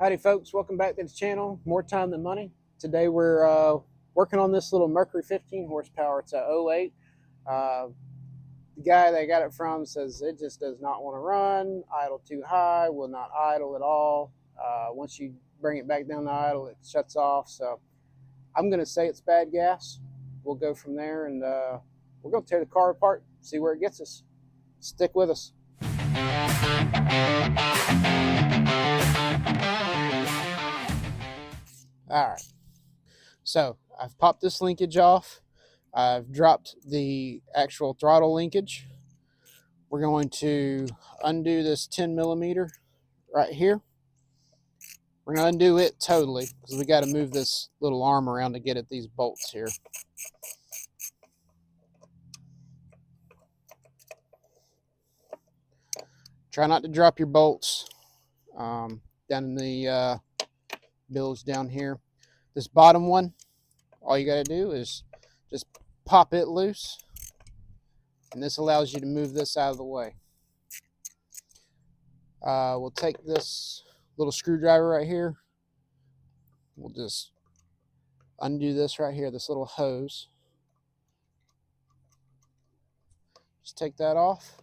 Howdy folks, welcome back to the channel. More time than money. Today we're working on this little Mercury 15 horsepower. It's a '08. The guy that I got it from says it just does not want to run, idle too high, will not idle at all. Once you bring it back down to idle, it shuts off. So I'm going to say it's bad gas. We'll go from there and we're going to tear the car apart, see where it gets us. Stick with us. All right, so I've popped this linkage off. I've dropped the actual throttle linkage. We're going to undo this 10 millimeter right here. We're going to undo it totally because we got to move this little arm around to get at these bolts here. Try not to drop your bolts down in the bilge down here. This bottom one, all you got to do is just pop it loose, and this allows you to move this out of the way. We'll take this little screwdriver right here. We'll just undo this right here, this little hose. Just take that off.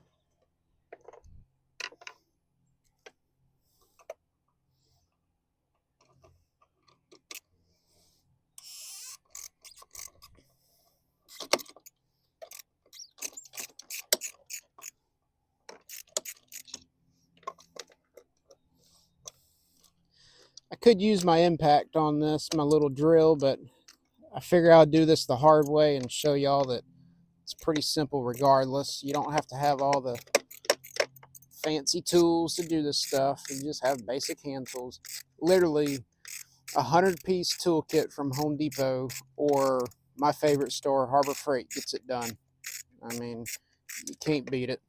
I could use my impact on this, my little drill, but I figure I'll do this the hard way and show y'all that it's pretty simple regardless. You don't have to have all the fancy tools to do this stuff. You just have basic hand tools. Literally a 100-piece toolkit from Home Depot or my favorite store, Harbor Freight, gets it done. I mean, you can't beat it.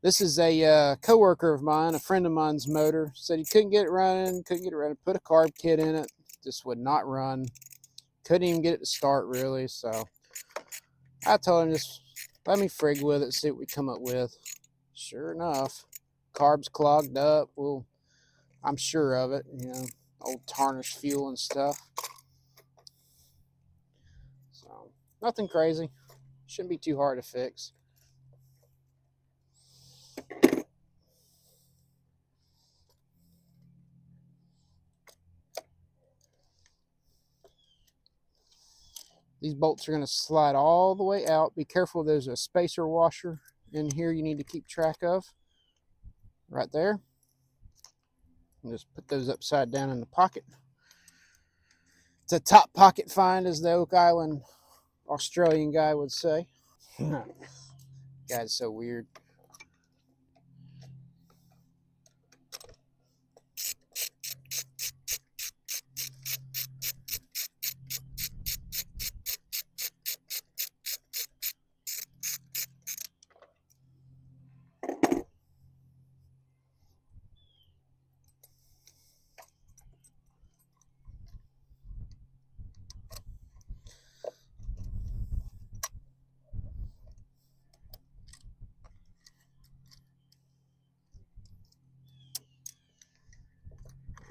This is a coworker of mine, a friend of mine's motor. Said he couldn't get it running, Put a carb kit in it, just would not run. Couldn't even get it to start really. So I told him just let me frig with it, see what we come up with. Sure enough, carbs clogged up. Well, I'm sure of it. You know, old tarnished fuel and stuff. So nothing crazy. Shouldn't be too hard to fix. These bolts are going to slide all the way out. Be careful, there's a spacer washer in here you need to keep track of. Right there. And just put those upside down in the pocket. It's a top pocket find, as the Oak Island Australian guy would say. Guy's so weird.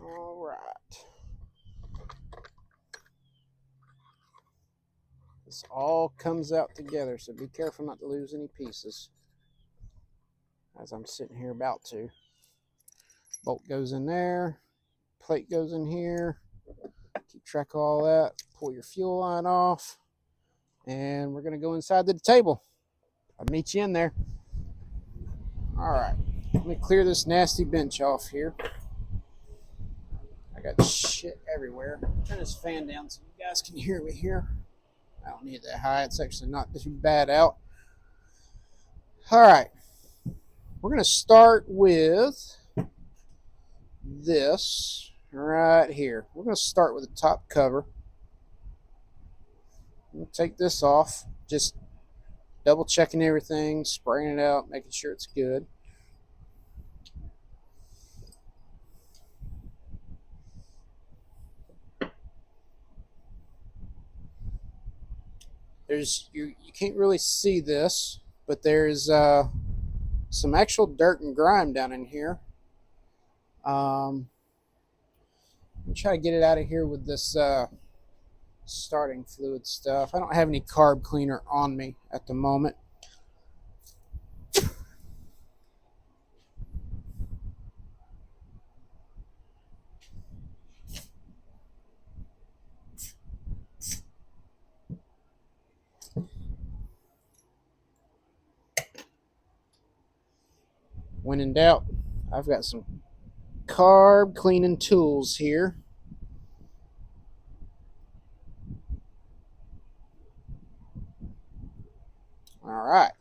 All right. This all comes out together, so be careful not to lose any pieces. As I'm sitting here about to. Bolt goes in there. Plate goes in here. Keep track of all that. Pull your fuel line off. And we're going to go inside the table. I'll meet you in there. All right. Let me clear this nasty bench off here. I got shit everywhere. Turn this fan down so you guys can hear me here. I don't need that high. It's actually not too bad out. All right. We're going to start with this right here. We're going to start with the top cover. We'll take this off. Just double checking everything, spraying it out, making sure it's good. You can't really see this, but there's some actual dirt and grime down in here. Let me try to get it out of here with this starting fluid stuff. I don't have any carb cleaner on me at the moment. When in doubt, I've got some carb cleaning tools here. All right.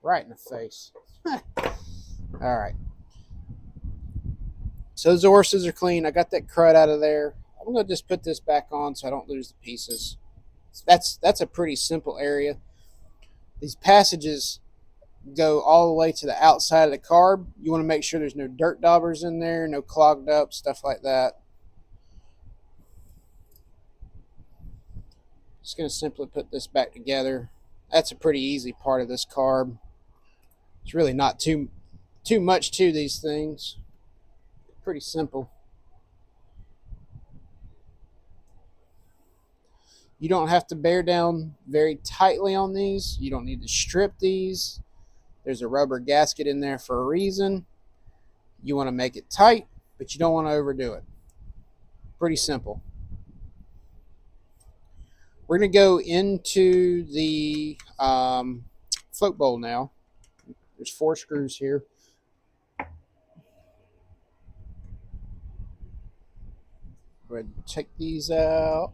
Right in the face. All right. So those horses are clean. I got that crud out of there. I'm going to just put this back on so I don't lose the pieces. That's a pretty simple area. These passages go all the way to the outside of the carb. You want to make sure there's no dirt daubers in there, no clogged up, stuff like that. Just going to simply put this back together. That's a pretty easy part of this carb. It's really not too much to these things. Pretty simple. You don't have to bear down very tightly on these. You don't need to strip these. There's a rubber gasket in there for a reason. You want to make it tight, but you don't want to overdo it. Pretty simple. We're going to go into the float bowl now. There's 4 screws here. Go ahead and take these out.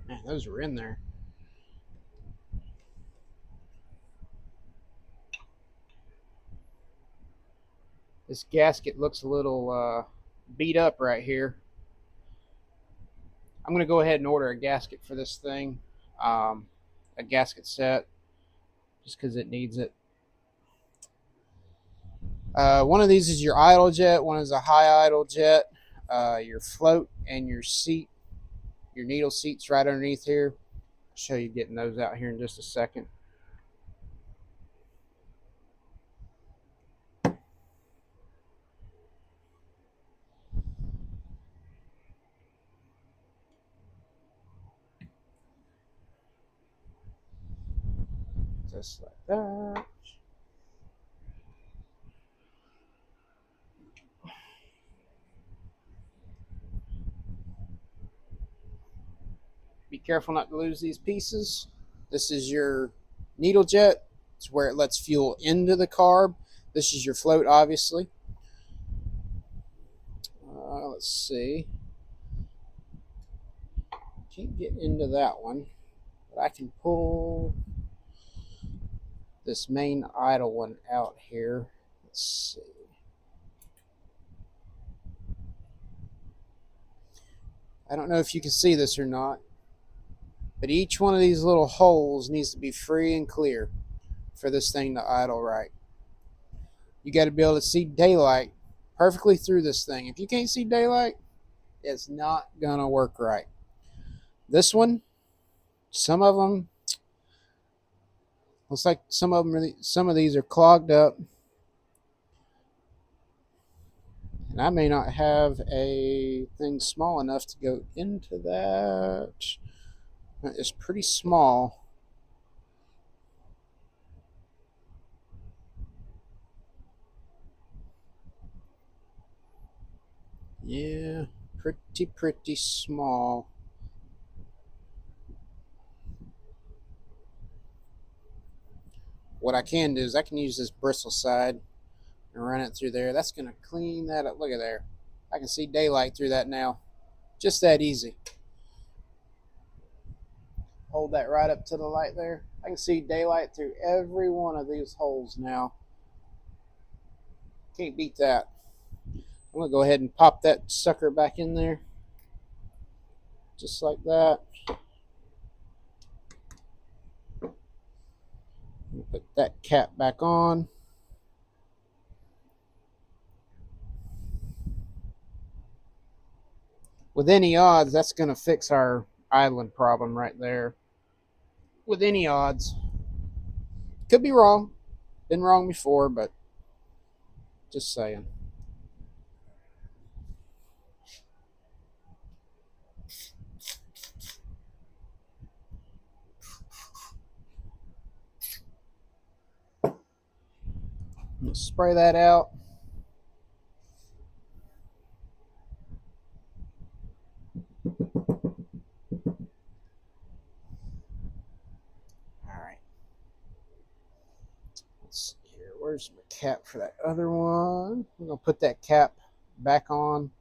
Man, those were in there. This gasket looks a little beat up right here. I'm going to go ahead and order a gasket for this thing, a gasket set, just because it needs it. One of these is your idle jet, one is a high idle jet. Your float and your seat, your needle seat's right underneath here. I'll show you getting those out here in just a second. Just like that. Be careful not to lose these pieces. This is your needle jet. It's where it lets fuel into the carb. This is your float, obviously. Let's see. Can't get into that one, but I can pull this main idle one out here. Let's see. I don't know if you can see this or not, but each one of these little holes needs to be free and clear for this thing to idle right. You got to be able to see daylight perfectly through this thing. If you can't see daylight, it's not going to work right. This one, some of them, looks like some of these are clogged up. And I may not have a thing small enough to go into that. It's pretty small. Yeah, pretty small. What I can do is I can use this bristle side and run it through there. That's going to clean that up. Look at there. I can see daylight through that now. Just that easy. Hold that right up to the light there. I can see daylight through every one of these holes now. Can't beat that. I'm gonna go ahead and pop that sucker back in there, just like that. Put that cap back on. With any odds, that's gonna fix our idling problem right there. With any odds. Could be wrong. Been wrong before, but just saying. Let's spray that out. Alright. Let's see here. Where's my cap for that other one? I'm going to put that cap back on.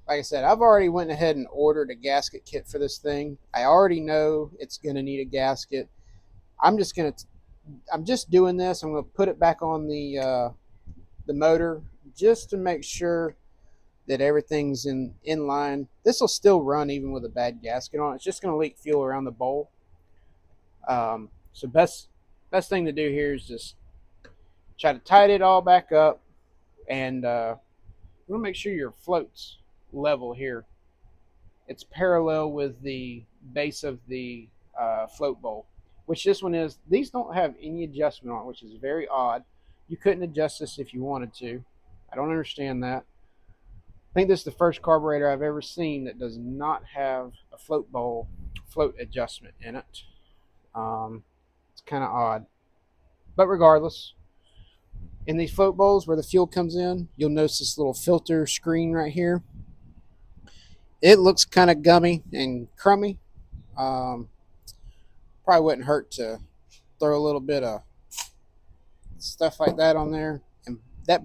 Like I said, I've already went ahead and ordered a gasket kit for this thing. I already know it's going to need a gasket. I'm just doing this. I'm going to put it back on the motor just to make sure that everything's in line. This will still run even with a bad gasket on it. It's just going to leak fuel around the bowl. So best thing to do here is just try to tighten it all back up, and you want to make sure your float's level here. It's parallel with the base of the float bowl, which this one is. These don't have any adjustment on it, which is very odd. You couldn't adjust this if you wanted to. I don't understand that. I think this is the first carburetor I've ever seen that does not have a float bowl float adjustment in it. It's kind of odd. But regardless, in these float bowls where the fuel comes in, you'll notice this little filter screen right here. It looks kind of gummy and crummy. Probably wouldn't hurt to throw a little bit of stuff like that on there. And that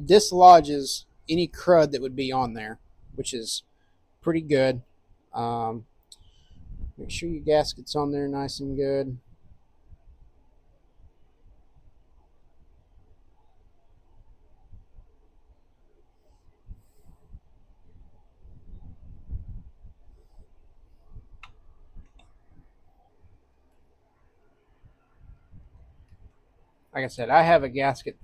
dislodges any crud that would be on there, which is pretty good. Make sure your gasket's on there nice and good. Like I said, I have a gasket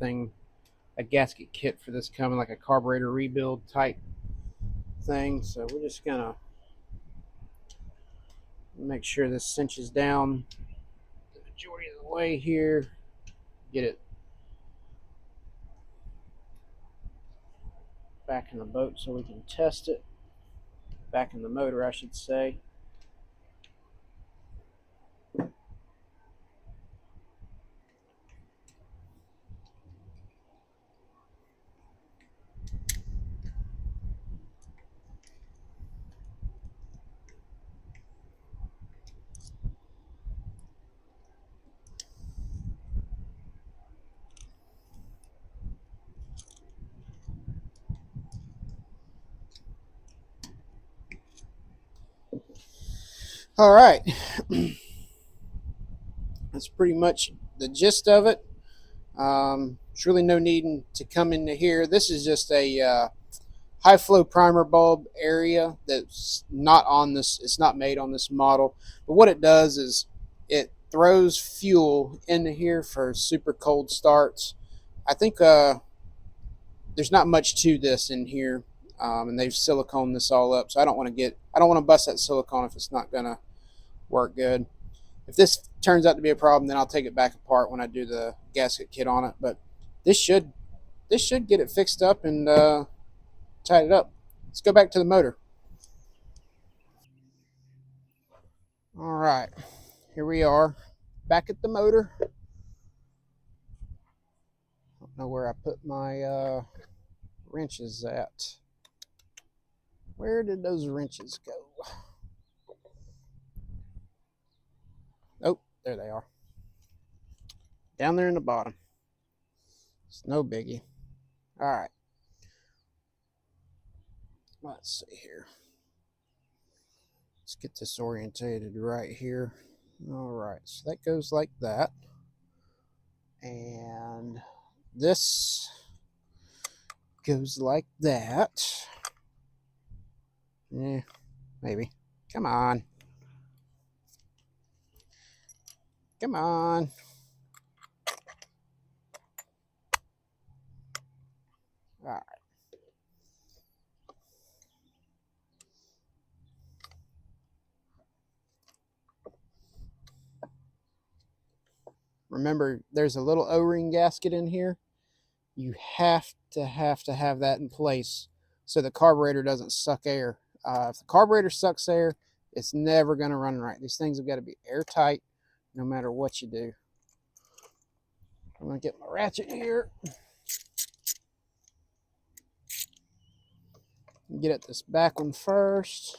kit for this coming, like a carburetor rebuild type thing. So we're just gonna make sure this cinches down the majority of the way here. Get it back in the boat so we can test it. Back in the motor, I should say. All right. That's pretty much the gist of it. There's really no need to come into here. This is just a high flow primer bulb area that's not on this. It's not made on this model. But what it does is it throws fuel into here for super cold starts. I think there's not much to this in here, and they've siliconed this all up. So I don't want to bust that silicone if it's not gonna work good. If this turns out to be a problem, then I'll take it back apart when I do the gasket kit on it. But this should get it fixed up and tied it up. Let's go back to the motor. All right, here we are, back at the motor. I don't know where I put my wrenches at. Where did those wrenches go? Oh, there they are. Down there in the bottom. It's no biggie. All right. Let's see here. Let's get this orientated right here. All right, so that goes like that. And this goes like that. Yeah, maybe. Come on. Come on. All right. Remember, there's a little O-ring gasket in here. You have to have that in place so the carburetor doesn't suck air. If the carburetor sucks air, it's never going to run right. These things have got to be airtight no matter what you do. I'm going to get my ratchet here. Get at this back one first.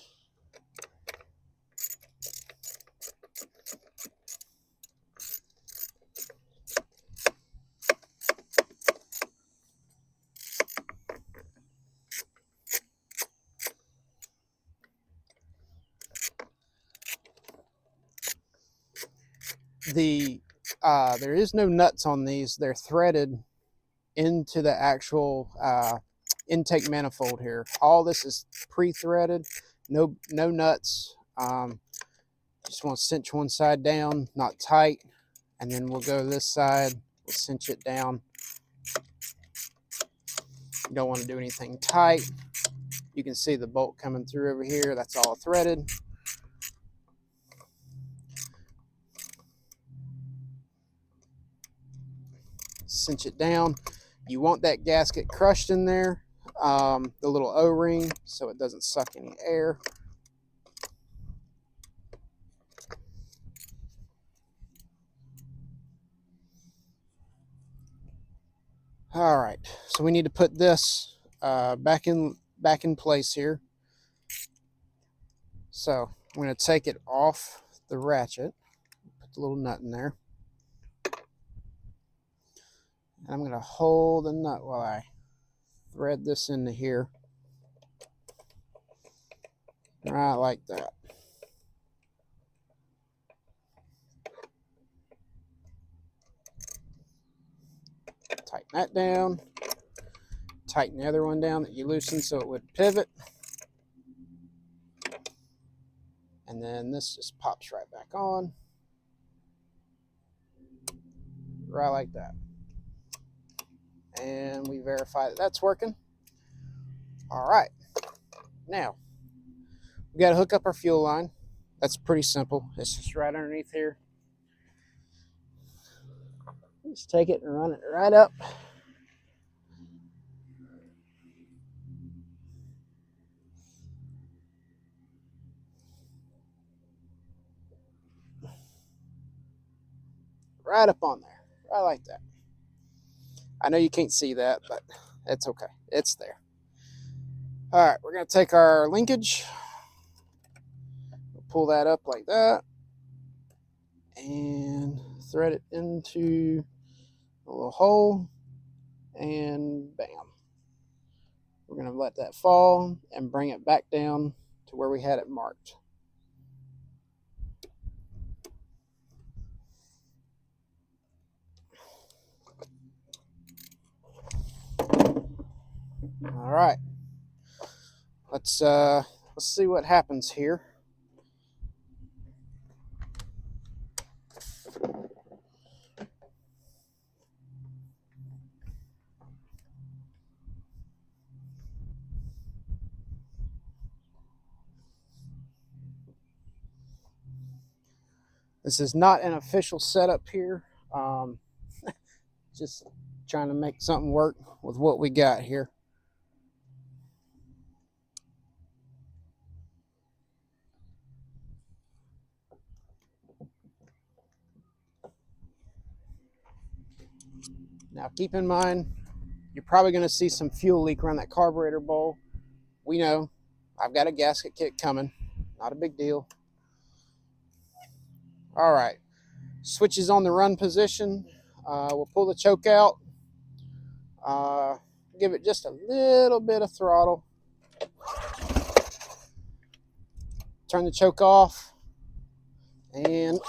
There is no nuts on these. They're threaded into the actual intake manifold here. All this is pre-threaded, no nuts. Just want to cinch one side down, not tight, and then we'll go this side, we'll cinch it down. You don't want to do anything tight. You can see the bolt coming through over here. That's all threaded. Cinch it down. You want that gasket crushed in there, the little O-ring, so it doesn't suck any air. All right, so we need to put this back in place here. So I'm going to take it off the ratchet, put the little nut in there, and I'm going to hold the nut while I thread this into here, right like that. Tighten that down. Tighten the other one down that you loosened so it would pivot. And then this just pops right back on. Right like that. And we verify that that's working. All right. Now, we got to hook up our fuel line. That's pretty simple. It's just right underneath here. Just take it and run it right up. Right up on there. Right like that. I know you can't see that, but it's okay. It's there. All right, we're going to take our linkage. We'll pull that up like that. And thread it into a little hole. And bam. We're going to let that fall and bring it back down to where we had it marked. All right. Let's see what happens here. This is not an official setup here. Just trying to make something work with what we got here. Now keep in mind, you're probably going to see some fuel leak around that carburetor bowl. We know. I've got a gasket kit coming. Not a big deal. All right. Switches on the run position. We'll pull the choke out. Give it just a little bit of throttle. Turn the choke off, and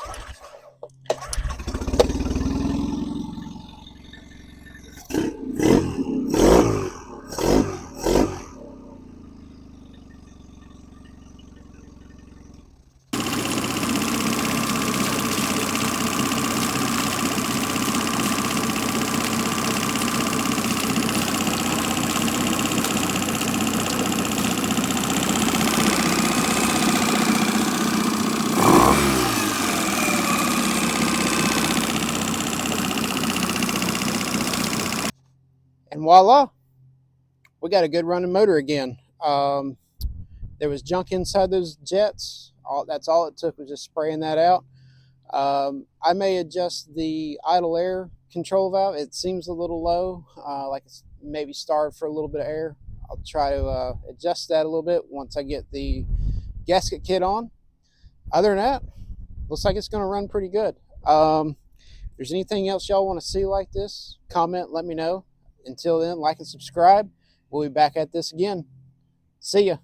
voila, we got a good running motor again. There was junk inside those jets. That's all it took was just spraying that out. I may adjust the idle air control valve. It seems a little low, like it's maybe starved for a little bit of air. I'll try to adjust that a little bit once I get the gasket kit on. Other than that, looks like it's going to run pretty good. If there's anything else y'all want to see like this, comment, let me know. Until then, like and subscribe. We'll be back at this again. See ya.